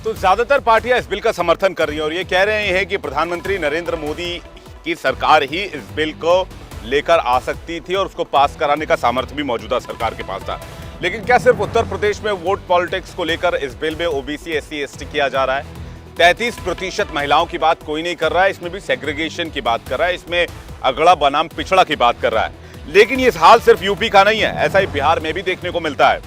तो ज्यादातर पार्टियां इस बिल का समर्थन कर रही हैं और ये कह रहे हैं कि प्रधानमंत्री नरेंद्र मोदी की सरकार ही इस बिल को लेकर आ सकती थी और उसको पास कराने का सामर्थ्य भी मौजूदा सरकार के पास था। लेकिन क्या सिर्फ उत्तर प्रदेश में वोट पॉलिटिक्स को लेकर इस बिल में ओबीसी एससी एसटी किया जा रहा है? 33% महिलाओं की बात कोई नहीं कर रहा है, इसमें भी सेग्रीगेशन की बात कर रहा है, इसमें अगड़ा बनाम पिछड़ा की बात कर रहा है। लेकिन ये हाल सिर्फ यूपी का नहीं है, ऐसा ही बिहार में भी देखने को मिलता है।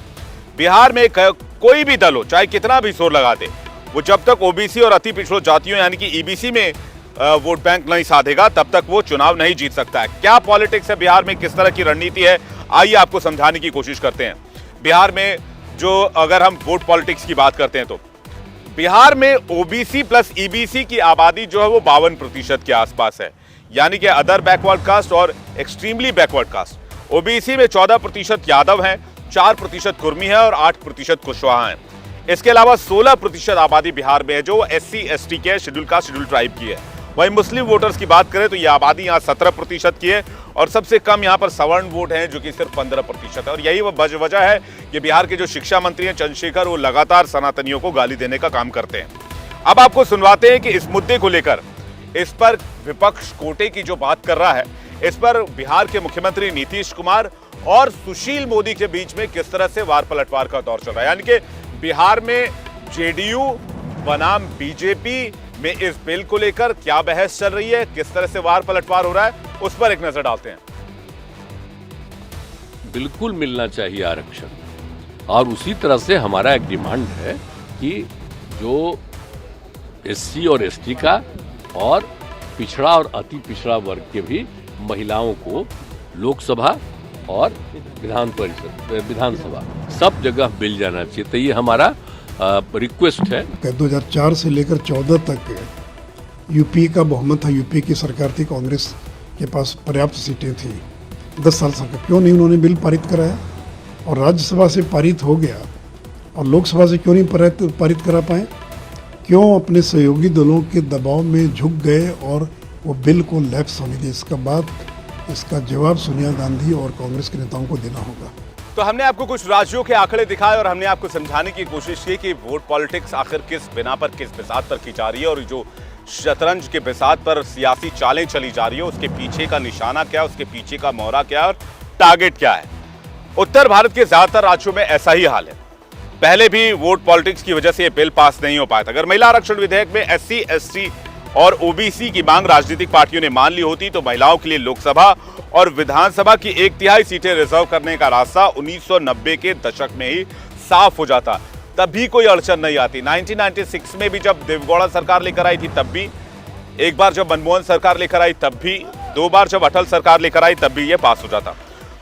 बिहार में कोई भी दल हो, चाहे कितना भी जोर लगा दे, वो जब तक ओबीसी और अति पिछड़ों जातियों यानी कि ईबीसी में वोट बैंक नहीं साधेगा तब तक वो चुनाव नहीं जीत सकता है। क्या पॉलिटिक्स है बिहार में, किस तरह की रणनीति है, आइए आपको समझाने की कोशिश करते हैं। बिहार में जो अगर हम वोट पॉलिटिक्स की बात करते हैं तो बिहार में ओबीसी प्लस ईबीसी की आबादी जो है वो 52% के आसपास है, यानी कि अदर बैकवर्ड कास्ट और एक्सट्रीमली बैकवर्ड कास्ट। ओबीसी में 14% यादव हैं, 4% कुर्मी है और 8% कुशवाहा हैं। इसके अलावा 16% आबादी बिहार में है जो एससी एसटी के शेड्यूल कास्ट शेड्यूल ट्राइब की है। वहीं मुस्लिम वोटर्स की बात करें तो यह आबादी यहाँ 17% की है और सबसे कम यहाँ पर सवर्ण वोट हैं जो कि सिर्फ 15% है। और यही वह वजह है कि बिहार के जो शिक्षा मंत्री हैं चंद्रशेखर, वो लगातार सनातनियों को गाली देने का काम करते हैं। अब आपको सुनवाते हैं कि इस मुद्दे को लेकर इस पर विपक्ष कोटे की जो बात कर रहा है, इस पर बिहार के मुख्यमंत्री नीतीश कुमार और सुशील मोदी के बीच में किस तरह से वार पलटवार का दौर चल रहा है। यानी कि बिहार में जेडीयू बनाम बीजेपी में इस बिल को लेकर क्या बहस चल रही है, किस तरह से वार पलटवार हो रहा है, उस पर एक नजर डालते हैं। बिल्कुल मिलना चाहिए आरक्षण, और उसी तरह से हमारा एक डिमांड है कि जो एससी और एसटी का और पिछड़ा और अति पिछड़ा वर्ग के भी महिलाओं को लोकसभा और विधान परिषद, विधानसभा सब जगह मिल जाना चाहिए। तो ये हमारा रिक्वेस्ट है। 2004 से लेकर 14 तक यूपी का बहुमत था, यूपी की सरकार थी, कांग्रेस के पास पर्याप्त सीटें थी। 10 साल से क्यों नहीं उन्होंने बिल पारित कराया? और राज्यसभा से पारित हो गया और लोकसभा से क्यों नहीं पारित करा पाए? क्यों अपने सहयोगी दलों के दबाव में झुक गए और वो बिल को लैप्स होने दिए? इसका जवाब सोनिया गांधी और कांग्रेस के नेताओं को देना होगा। तो हमने आपको कुछ राज्यों के आंकड़े दिखाए और हमने आपको समझाने की कोशिश की कि वोट पॉलिटिक्स आखिर किस बिना पर, किस बिसात पर की जा रही है और जो शतरंज के बिसात पर सियासी चालें चली जा रही है उसके पीछे का निशाना क्या है, उसके पीछे का मोहरा क्या है और टारगेट क्या है। उत्तर भारत के ज्यादातर राज्यों में ऐसा ही हाल है। पहले भी वोट पॉलिटिक्स की वजह से यह बिल पास नहीं हो पाया था। अगर महिला आरक्षण विधेयक में एससी एसटी और ओबीसी की मांग राजनीतिक पार्टियों ने मान ली होती तो महिलाओं के लिए लोकसभा और विधानसभा की 1/3 सीटें रिजर्व करने का रास्ता 1990 के दशक में ही साफ हो जाता। तब भी कोई अड़चन नहीं आती। 1996 में भी जब देवेगौड़ा सरकार लेकर आई थी तब भी, एक बार जब मनमोहन सरकार लेकर आई तब भी, 2 बार जब अटल सरकार लेकर आई तब भी यह पास हो जाता।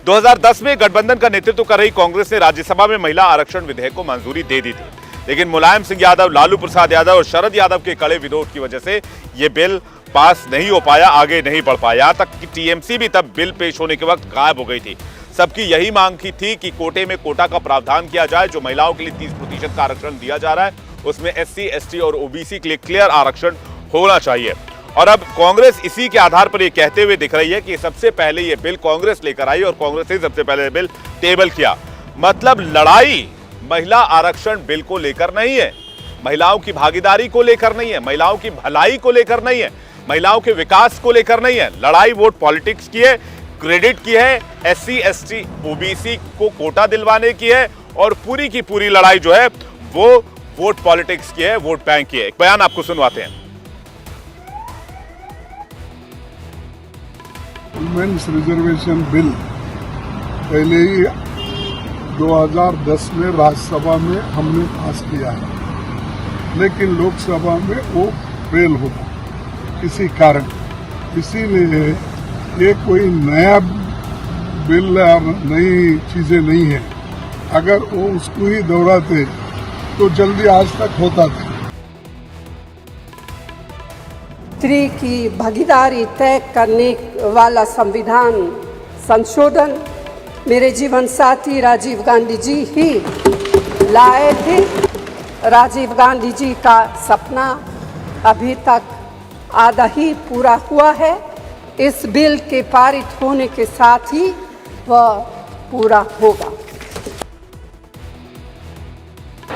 2010 में गठबंधन का नेतृत्व कर रही कांग्रेस ने राज्यसभा में महिला आरक्षण विधेयक को मंजूरी दे दी थी, लेकिन मुलायम सिंह यादव, लालू प्रसाद यादव और शरद यादव के कड़े विरोध की वजह से यह बिल पास नहीं हो पाया, आगे नहीं बढ़ पाया। यहां तक कि टीएमसी भी तब बिल पेश होने के वक्त गायब हो गई थी। सबकी यही मांग की थी कि कोटे में कोटा का प्रावधान किया जाए। जो महिलाओं के लिए 30% का आरक्षण दिया जा रहा है उसमें एससी एसटी और ओबीसी के लिए क्लियर आरक्षण होना चाहिए। और अब कांग्रेस इसी के आधार पर यह कहते हुए दिख रही है कि सबसे पहले यह बिल कांग्रेस लेकर आई और कांग्रेस ने सबसे पहले बिल टेबल किया। मतलब लड़ाई महिला आरक्षण बिल को लेकर नहीं है, महिलाओं की भागीदारी को लेकर नहीं है, महिलाओं की भलाई को लेकर नहीं है, महिलाओं के विकास को लेकर नहीं है। लड़ाई वोट पॉलिटिक्स की है, क्रेडिट की है, एससी एसटी ओबीसी को कोटा दिलवाने की है और पूरी की पूरी लड़ाई जो है वो वोट पॉलिटिक्स की है, वोट बैंक की है। एक बयान आपको सुनवाते हैं। वुमेन्स रिजर्वेशन बिल पहले ही 2010 में राज्यसभा में हमने पास किया है, लेकिन लोकसभा में वो फेल होगा किसी कारण। इसीलिए ये कोई नया बिल या नई चीजें नहीं है। अगर वो उसको ही दोहराते तो जल्दी आज तक होता था। स्त्री की भागीदारी तय करने वाला संविधान संशोधन मेरे जीवन साथी राजीव गांधी जी ही लाए थे। राजीव गांधी जी का सपना अभी तक आधा ही पूरा हुआ है। इस बिल के पारित होने के साथ ही वह पूरा होगा।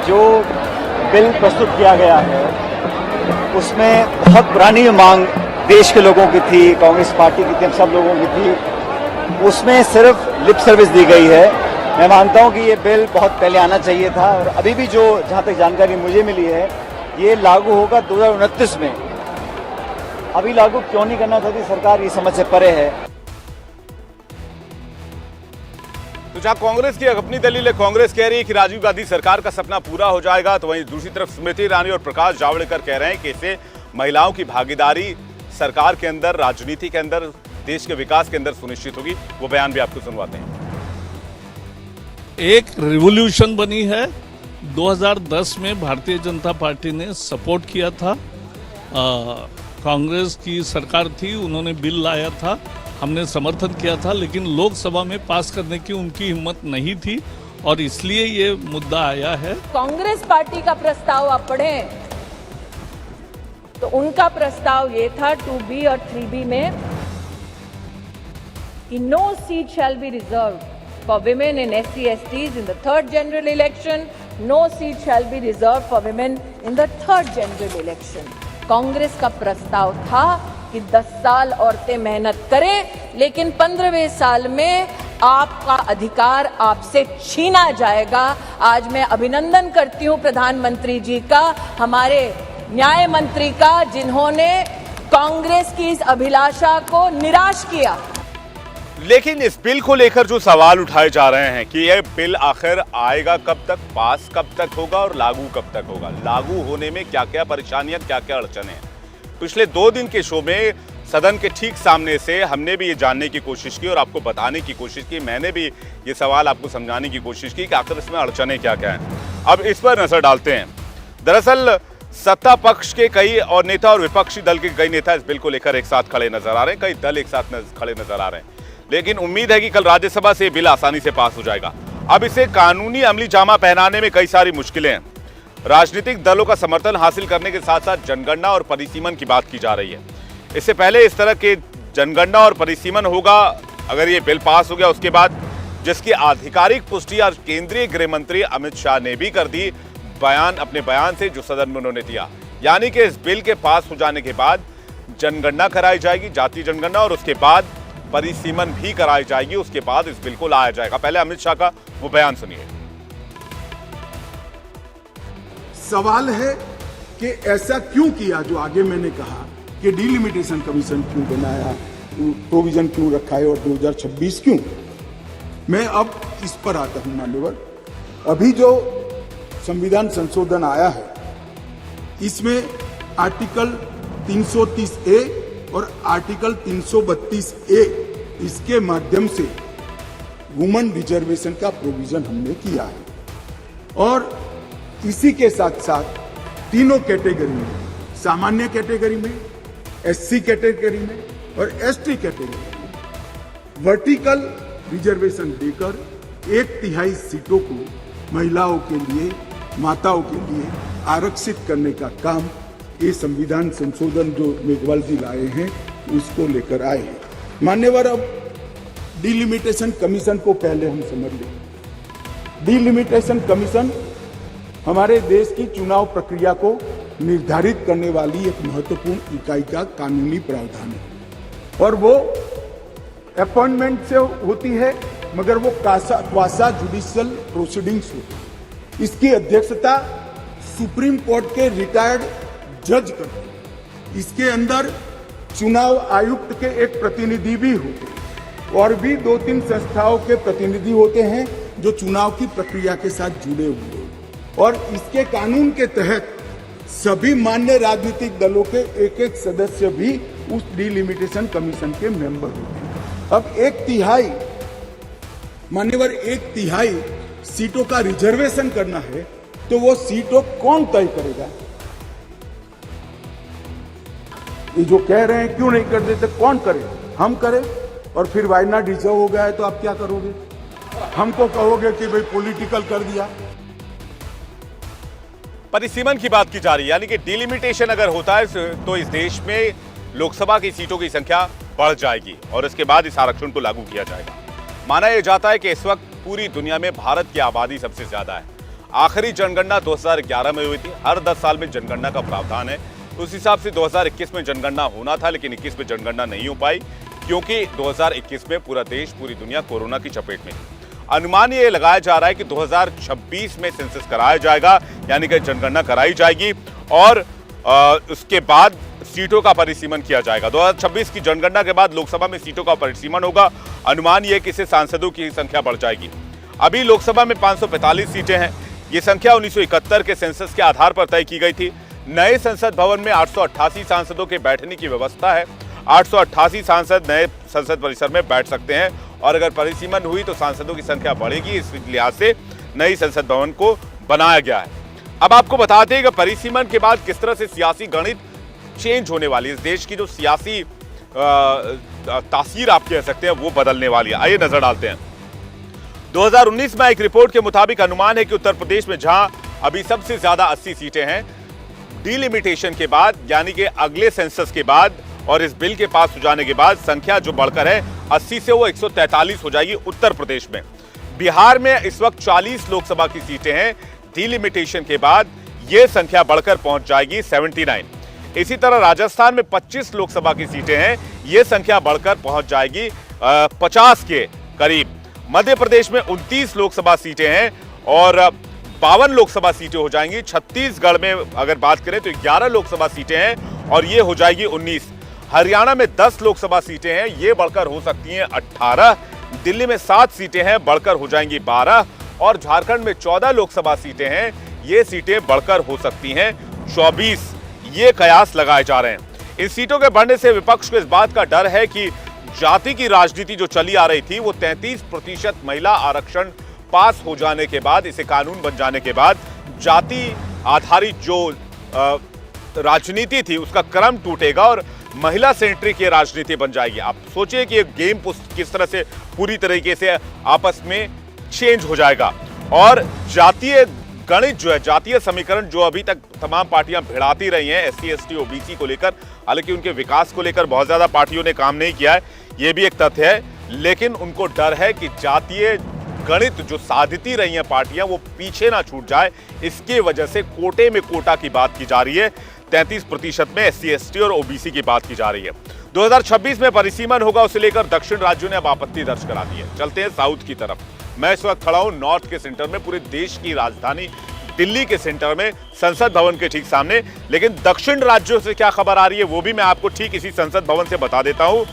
जो बिल प्रस्तुत किया गया है उसमें बहुत पुरानी मांग देश के लोगों की थी, कांग्रेस पार्टी की थी, हम सब लोगों की थी, उसमें सिर्फ लिप सर्विस दी गई है। मैं मानता हूं कि ये बिल बहुत पहले आना चाहिए था और अभी भी जो जहां तक जानकारी मुझे मिली है ये लागू होगा 2029 में। अभी लागू क्यों नहीं करना चाहती सरकार, ये समझ से परे है। तो जहां कांग्रेस की अपनी दलील है, कांग्रेस कह रही है कि राजीव गांधी सरकार का सपना पूरा हो जाएगा, तो वहीं दूसरी तरफ स्मृति ईरानी और प्रकाश जावड़ेकर कह रहे हैं कि इससे महिलाओं की भागीदारी सरकार के अंदर, राजनीति के अंदर, देश के विकास के अंदर सुनिश्चित होगी। वो बयान भी आपको सुनवाते हैं। एक रिवॉल्यूशन बनी है। 2010 में भारतीय जनता पार्टी ने सपोर्ट किया था, कांग्रेस की सरकार थी, उन्होंने बिल लाया था, हमने समर्थन किया था, लेकिन लोकसभा में पास करने की उनकी हिम्मत नहीं थी और इसलिए ये मुद्दा आया है। कांग्रेस पार्टी का प्रस्ताव आप पढ़ें तो उनका प्रस्ताव ये था 2B और 3B में कि no seat shall be reserved for women and SC/STs in the third general election. No seat shall be reserved for women in the third general election. Congress का प्रस्ताव था कि 10 साल औरतें मेहनत करें, लेकिन 15वें साल में आपका अधिकार आपसे छीना जाएगा। आज मैं अभिनंदन करती हूं प्रधानमंत्री जी का, हमारे न्याय मंत्री का, जिन्होंने कांग्रेस की इस अभिलाषा को निराश किया। लेकिन इस बिल को लेकर जो सवाल उठाए जा रहे हैं कि यह बिल आखिर आएगा कब तक, पास कब तक होगा और लागू कब तक होगा, लागू होने में क्या क्या परेशानियां, क्या क्या अड़चने हैं। पिछले 2 दिन के शो में सदन के ठीक सामने से हमने भी ये जानने की कोशिश की और आपको बताने की कोशिश की, मैंने भी ये सवाल आपको समझाने की कोशिश की कि आखिर इसमें अड़चने क्या क्या हैं। अब इस पर नजर डालते हैं। दरअसल सत्ता पक्ष के कई और नेता और विपक्षी दल के कई नेता इस बिल को लेकर एक साथ खड़े नजर आ रहे हैं, कई दल एक साथ खड़े नजर आ रहे हैं, लेकिन उम्मीद है कि कल राज्यसभा से बिल आसानी से पास हो जाएगा। अब इसे कानूनी अमली जामा पहनाने में कई सारी मुश्किलें हैं। राजनीतिक दलों का समर्थन हासिल करने के साथ साथ जनगणना और परिसीमन की बात की जा रही है। इससे पहले इस तरह के जनगणना और परिसीमन होगा, अगर ये बिल पास हो गया उसके बाद, जिसकी आधिकारिक पुष्टि आज केंद्रीय गृह मंत्री अमित शाह ने भी कर दी अपने बयान से, जो सदन में उन्होंने दिया। यानी कि इस बिल के पास हो जाने के बाद जनगणना कराई जाएगी, जातीय जनगणना, और उसके बाद परिसीमन भी कराई जाएगी, उसके बाद इस बिल को लाया जाएगा। पहले अमित शाह का वो बयान सुनिए। सवाल है कि ऐसा क्यों किया, जो आगे मैंने कहा कि डिलिमिटेशन कमीशन क्यों बनाया, प्रोविजन क्यों रखा है और 2026 क्यों। मैं अब इस पर आता हूं मान्यवर। अभी जो संविधान संशोधन आया है इसमें आर्टिकल 330A और आर्टिकल 332A, इसके माध्यम से वुमेन रिजर्वेशन का प्रोविजन हमने किया है। और इसी के साथ साथ तीनों कैटेगरी में, सामान्य कैटेगरी में, SC कैटेगरी में और ST कैटेगरी में वर्टिकल रिजर्वेशन देकर 1/3 सीटों को महिलाओं के लिए, माताओं के लिए आरक्षित करने का काम ये संविधान संशोधन जो मेघवाल जी लाए हैं उसको लेकर आए हैं। मान्यवर, अब डिलिमिटेशन कमीशन को पहले हम समझ लें। डिलिमिटेशन कमीशन हमारे देश की चुनाव प्रक्रिया को निर्धारित करने वाली एक महत्वपूर्ण इकाई का कानूनी प्रावधान है और वो अपॉइंटमेंट से होती है, मगर वो क्वासा जुडिशियल प्रोसीडिंग्स होती है। इसकी अध्यक्षता सुप्रीम कोर्ट के रिटायर्ड जज करते हैं। इसके अंदर चुनाव आयुक्त के एक प्रतिनिधि भी होते हैं और भी 2-3 संस्थाओं के प्रतिनिधि होते हैं जो चुनाव की प्रक्रिया के साथ जुड़े हुए हैं। और इसके कानून के तहत सभी मान्य राजनीतिक दलों के एक सदस्य भी उस डिलिमिटेशन कमीशन के मेंबर होते हैं। अब 1/3 मान्यवर 1/3 सीटों का रिजर्वेशन करना है तो वो सीटों कौन तय करेगा? ये जो कह रहे हैं क्यों नहीं कर देते, कौन करे? हम करें। और फिर वायनाड रिजर्व हो गया है तो आप क्या करोगे? हमको कहोगे कि भाई पॉलिटिकल कर दिया। परिसीमन की बात की जा रही है, यानी कि डिलिमिटेशन अगर होता है तो इस देश में लोकसभा की सीटों की संख्या बढ़ जाएगी और इसके बाद इस आरक्षण को लागू किया जाएगा। माना यह जाता है कि इस वक्त पूरी दुनिया में भारत की आबादी सबसे ज्यादा है। आखिरी जनगणना 2011 में हुई थी। हर 10 साल में जनगणना का प्रावधान है। उस हिसाब से 2021 में जनगणना होना था, लेकिन 21 में जनगणना नहीं हो पाई क्योंकि 2021 में पूरा देश, पूरी दुनिया कोरोना की चपेट में थी। अनुमान ये लगाया जा रहा है कि 2026 में सेंसस कराया जाएगा, यानी कि जनगणना कराई जाएगी और उसके बाद सीटों का परिसीमन किया जाएगा। 2026 की जनगणना के बाद लोकसभा में सीटों का परिसीमन होगा। अनुमान यह कि इससे सांसदों की संख्या बढ़ जाएगी। अभी लोकसभा में 545 सीटें हैं। ये संख्या 1971 के सेंसस के आधार पर तय की गई थी। नए संसद भवन में 888 सांसदों के बैठने की व्यवस्था है। 888 सांसद नए संसद परिसर में बैठ सकते हैं और अगर परिसीमन हुई तो सांसदों की संख्या बढ़ेगी। इस लिहाज से नई संसद भवन को बनाया गया है। अब आपको बताते हैं कि परिसीमन के बाद किस तरह से सियासी गणित चेंज होने वाली है। इस देश की जो सियासी तासीर आप कह सकते हैं वो बदलने वाली है। आइए नजर डालते हैं। 2019 में एक रिपोर्ट के मुताबिक अनुमान है कि उत्तर प्रदेश में जहां अभी सबसे ज्यादा 80 सीटें हैं, डिलिमिटेशन के बाद यानी कि अगले सेंसस के बाद और इस बिल के पास हो जाने के बाद संख्या जो बढ़कर है 80 से वो 143 हो जाएगी उत्तर प्रदेश में। बिहार में इस वक्त 40 लोकसभा की सीटें हैं। डिलिमिटेशन के बाद यह संख्या बढ़कर पहुंच जाएगी 79। इसी तरह राजस्थान में 25 लोकसभा की सीटें हैं। यह संख्या बढ़कर पहुंच जाएगी 50 के करीब। मध्य प्रदेश में 29 लोकसभा सीटें हैं और 52 लोकसभा सीटें हो जाएंगी। छत्तीसगढ़ में अगर बात करें तो 11 लोकसभा सीटें हैं और ये हो जाएगी 19। हरियाणा में 10 लोकसभा सीटें हैं, ये बढ़कर हो सकती हैं 18। दिल्ली में 7 सीटें हैं, बढ़कर हो जाएंगी 12 और झारखंड में 14 लोकसभा सीटें हैं, ये सीटें बढ़कर हो सकती हैं 24। ये कयास लगाए जा रहे हैं। इन सीटों के बढ़ने से विपक्ष को इस बात का डर है कि जाति की राजनीति जो चली आ रही थी वो 33% महिला आरक्षण पास हो जाने के बाद, इसे कानून बन जाने के बाद जाति आधारित जो राजनीति थी उसका क्रम टूटेगा और महिला सेंट्रिक ये राजनीति बन जाएगी। आप सोचिए कि ये गेम किस तरह से पूरी तरीके से आपस में चेंज हो जाएगा और जातीय गणित जो है, जातीय समीकरण जो अभी तक तमाम पार्टियां भिड़ाती रही हैं SC ST OBC को लेकर, हालांकि उनके विकास को लेकर बहुत ज्यादा पार्टियों ने काम नहीं किया है, ये भी एक तथ्य है, लेकिन उनको डर है कि जातीय गणित जो साधती रही हैं पार्टियां वो पीछे ना छूट जाए। इसकी वजह से कोटे में कोटा की बात की जा रही है। 33% में SC ST और OBC की बात की जा रही है। 2026 में परिसीमन होगा, उसे लेकर दक्षिण राज्यों ने अब आपत्ति दर्ज करा दी है। चलते हैं साउथ की तरफ। मैं इस वक्त खड़ा हूं नॉर्थ के सेंटर में, पूरे देश की राजधानी दिल्ली के सेंटर में, संसद भवन के ठीक सामने। लेकिन दक्षिण राज्यों से क्या खबर आ रही है वो भी मैं आपको ठीक इसी संसद भवन से बता देता हूं।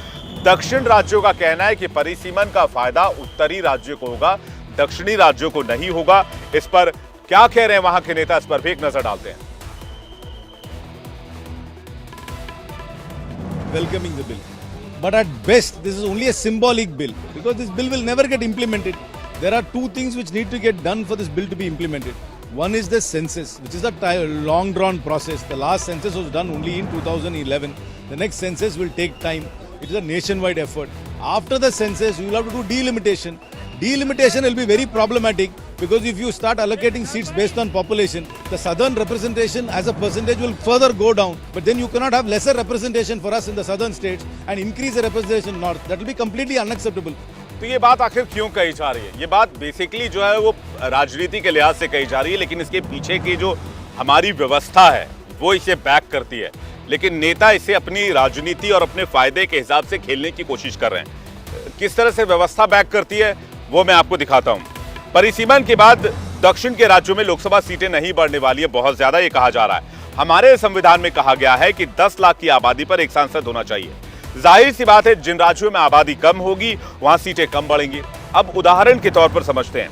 दक्षिण राज्यों का कहना है कि परिसीमन का फायदा उत्तरी राज्यों को होगा, दक्षिणी राज्यों को नहीं होगा। इस पर क्या कह रहे हैं वहां के नेता, इस पर भी एक नजर डालते हैं। Welcoming the bill, but at best this is only a symbolic bill because this bill will never get implemented. There are two things which need to get done for this bill to be implemented. One is the census, which is a long drawn process. The last census was done only in 2011. The next census will take time. It is a nationwide effort. After the census, you will have to do delimitation. Delimitation will be very problematic because if you start allocating seats based on population, the southern representation as a percentage will further go down. But then you cannot have lesser representation for us in the southern states and increase the representation north. That will be completely unacceptable. तो ये बात आखिर क्यों कही जा रही है? ये बात बेसिकली जो है वो राजनीति के लिहाज से कही जा रही है, लेकिन इसके पीछे की जो हमारी व्यवस्था है वो इसे बैक करती है। लेकिन नेता इसे अपनी राजनीति और अपने फायदे के हिसाब से खेलने की कोशिश कर रहे हैं। किस तरह से व्यवस्था बैक करती है वो मैं आपको दिखाता हूं। परिसीमन के बाद दक्षिण के राज्यों में लोकसभा सीटें नहीं बढ़ने वाली है बहुत ज्यादा, ये कहा जा रहा है। हमारे संविधान में कहा गया है कि 10 लाख की आबादी पर एक सांसद होना चाहिए। जाहिर सी बात है जिन राज्यों में आबादी कम होगी वहां सीटें कम बढ़ेंगी। अब उदाहरण के तौर पर समझते हैं।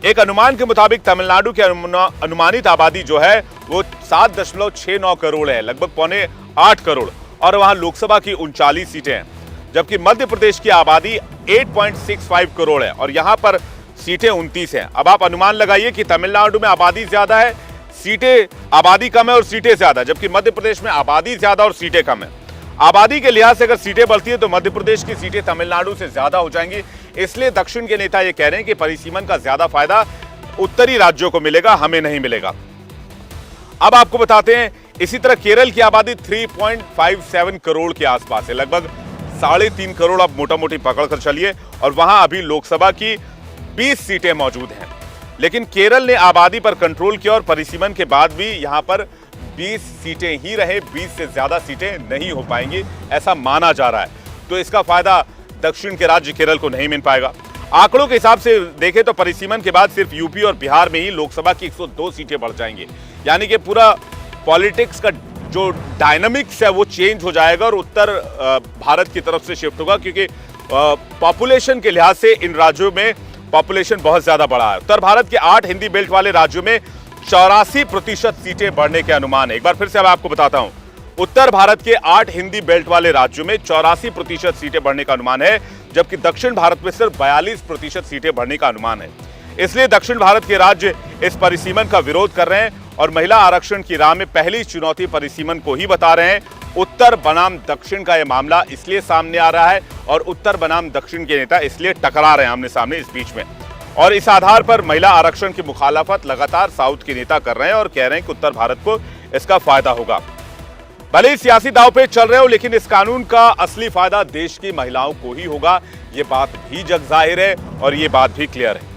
एक अनुमान के मुताबिक तमिलनाडु की अनुमानित आबादी जो है वो 7.69 करोड़ है, लगभग 7.8 करोड़, और वहां लोकसभा की 39 सीटें हैं। जबकि मध्य प्रदेश की आबादी 8.65 करोड़ है और यहां पर सीटें 29 हैं। अब आप अनुमान लगाइए कि तमिलनाडु में आबादी ज्यादा है, सीटें आबादी कम है और सीटें ज्यादा, जबकि मध्य प्रदेश में आबादी ज्यादा और सीटें कम है। आबादी के लिहाज से अगर सीटें बढ़ती है तो मध्य प्रदेश की सीटें तमिलनाडु से ज्यादा हो जाएंगी। इसलिए दक्षिण के नेता ये कह रहे हैं कि परिसीमन का ज्यादा फायदा उत्तरी राज्यों को मिलेगा, हमें नहीं मिलेगा। अब आपको बताते हैं, इसी तरह केरल की आबादी 3.57 करोड़ के आसपास है, लगभग 3.5 करोड़ आप मोटा मोटी पकड़ कर चलिए, और वहां अभी लोकसभा की 20 सीटें मौजूद हैं। लेकिन केरल ने आबादी पर कंट्रोल किया और परिसीमन के बाद भी यहां पर 20 सीटें ही रहे, 20 से ज्यादा सीटें नहीं हो पाएंगी, ऐसा माना जा रहा है। तो इसका फायदा दक्षिण के राज्य केरल को नहीं मिल पाएगा। आंकड़ों के हिसाब से देखें तो परिसीमन के बाद सिर्फ यूपी और बिहार में ही लोकसभा की 102 सीटें बढ़ जाएंगी, यानी कि पूरा पॉलिटिक्स का जो डायनामिक्स है वो चेंज हो जाएगा और उत्तर भारत की तरफ से शिफ्ट होगा, क्योंकि पॉपुलेशन के लिहाज से इन राज्यों में पॉपुलेशन बहुत ज्यादा बढ़ा है। उत्तर भारत के 8 हिंदी बेल्ट वाले राज्यों में 84% सीटें बढ़ने के अनुमान है। एक बार फिर से मैं आपको बताता हूं, उत्तर भारत के 8 हिंदी बेल्ट वाले राज्यों में 84% सीटें बढ़ने का अनुमान है, जबकि दक्षिण भारत में सिर्फ 42% सीटें बढ़ने का अनुमान है। इसलिए दक्षिण भारत के राज्य इस परिसीमन का विरोध कर रहे हैं और महिला आरक्षण की राह में पहली चुनौती परिसीमन को ही बता रहे हैं। उत्तर बनाम दक्षिण का यह मामला इसलिए सामने आ रहा है और उत्तर बनाम दक्षिण के नेता इसलिए टकरा रहे हैं आमने सामने इस बीच में, और इस आधार पर महिला आरक्षण की मुखालफत लगातार साउथ के नेता कर रहे हैं और कह रहे हैं कि उत्तर भारत को इसका फायदा होगा। भले ही सियासी दांव पे चल रहे हो, लेकिन इस कानून का असली फायदा देश की महिलाओं को ही होगा, ये बात भी जग जाहिर है और ये बात भी क्लियर है।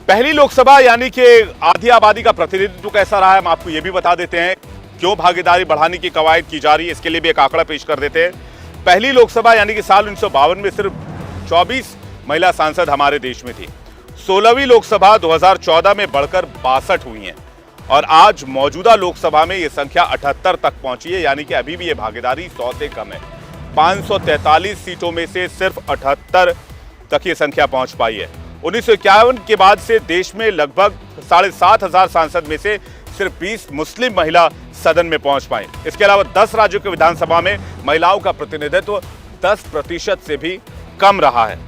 पहली लोकसभा यानी कि आधी आबादी का प्रतिनिधित्व कैसा रहा है, हम आपको ये भी बता देते हैं। क्यों भागीदारी बढ़ाने की कवायद की जा रही है, इसके लिए भी एक आंकड़ा पेश कर देते हैं। पहली लोकसभा यानी कि साल 1952 में सिर्फ 24 महिला सांसद हमारे देश में थी। 16वीं लोकसभा 2014 में बढ़कर 62 हुई हैं और आज मौजूदा लोकसभा में यह संख्या 78 तक पहुंची है, यानी कि अभी भी यह भागीदारी 100 से कम है। 543 सीटों में से सिर्फ 78 तक ये संख्या पहुंच पाई है। 1951 के बाद से देश में लगभग 7,500 सांसद में से सिर्फ 20 मुस्लिम महिला सदन में पहुंच पाए। इसके अलावा 10 राज्यों के विधानसभा में महिलाओं का प्रतिनिधित्व 10% से भी कम रहा है।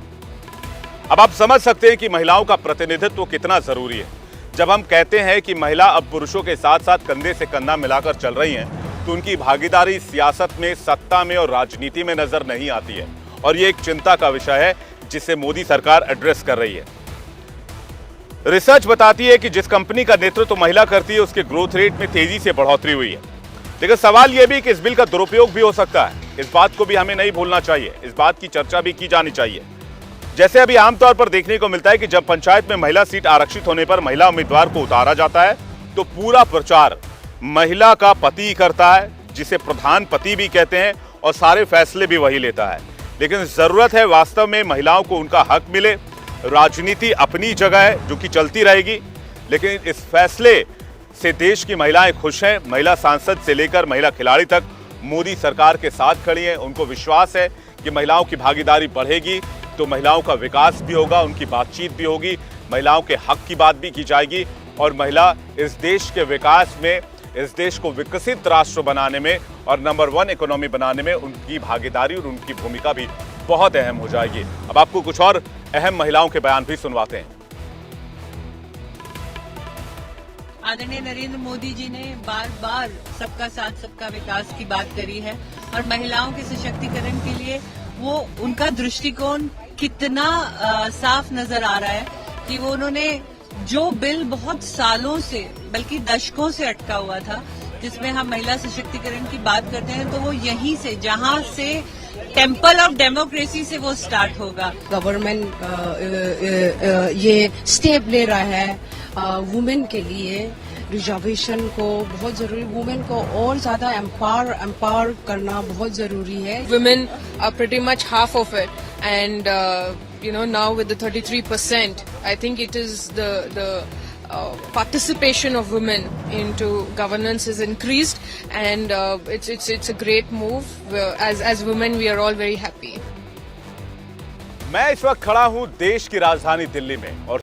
अब आप समझ सकते हैं कि महिलाओं का प्रतिनिधित्व कितना जरूरी है। जब हम कहते हैं कि महिला अब पुरुषों के साथ साथ कंधे से कंधा मिलाकर चल रही हैं, तो उनकी भागीदारी सियासत में, सत्ता में और राजनीति में नजर नहीं आती है, और ये एक चिंता का विषय है जिसे मोदी सरकार एड्रेस कर रही है। रिसर्च बताती है कि जिस कंपनी का नेतृत्व महिला करती है उसके ग्रोथ रेट में तेजी से बढ़ोतरी हुई है। लेकिन सवाल यह भी कि इस बिल का दुरुपयोग भी हो सकता है, इस बात को भी हमें नहीं भूलना चाहिए, इस बात की चर्चा भी की जानी चाहिए। जैसे अभी आमतौर पर देखने को मिलता है कि जब पंचायत में महिला सीट आरक्षित होने पर महिला उम्मीदवार को उतारा जाता है तो पूरा प्रचार महिला का पति करता है, जिसे प्रधान पति भी कहते हैं, और सारे फैसले भी वही लेता है। लेकिन जरूरत है वास्तव में महिलाओं को उनका हक मिले। राजनीति अपनी जगह है जो कि चलती रहेगी, लेकिन इस फैसले से देश की महिलाएं खुश हैं। महिला सांसद से लेकर महिला खिलाड़ी तक मोदी सरकार के साथ खड़ी हैं। उनको विश्वास है कि महिलाओं की भागीदारी बढ़ेगी तो महिलाओं का विकास भी होगा, उनकी बातचीत भी होगी, महिलाओं के हक की बात भी की जाएगी, और महिला इस देश के विकास में, इस देश को विकसित राष्ट्र बनाने में और नंबर 1 इकोनॉमी बनाने में उनकी भागीदारी और उनकी भूमिका भी बहुत अहम हो जाएगी। अब आपको कुछ और अहम महिलाओं के बयान भी सुनवाते हैं। आदरणीय नरेंद्र मोदी जी ने बार बार सबका साथ सबका विकास की बात करी है, और महिलाओं के सशक्तिकरण के लिए वो उनका दृष्टिकोण कितना साफ नजर आ रहा है कि वो उन्होंने जो बिल बहुत सालों से बल्कि दशकों से अटका हुआ था, जिसमें हम महिला सशक्तिकरण की बात करते हैं, तो वो यहीं से, जहां से टेम्पल ऑफ डेमोक्रेसी से वो स्टार्ट होगा। गवर्नमेंट ये स्टेप ले रहा है वुमेन के लिए, रिजर्वेशन को बहुत जरूरी, वुमेन को और ज्यादा एम्पावर करना बहुत जरूरी है। Women are pretty much half of it, and now with the 33%, I think it is the participation of women into governance is increased, and it's a great move. As women, we are all very happy. मैं इस वक्त खड़ा हूं देश की राजधानी दिल्ली में और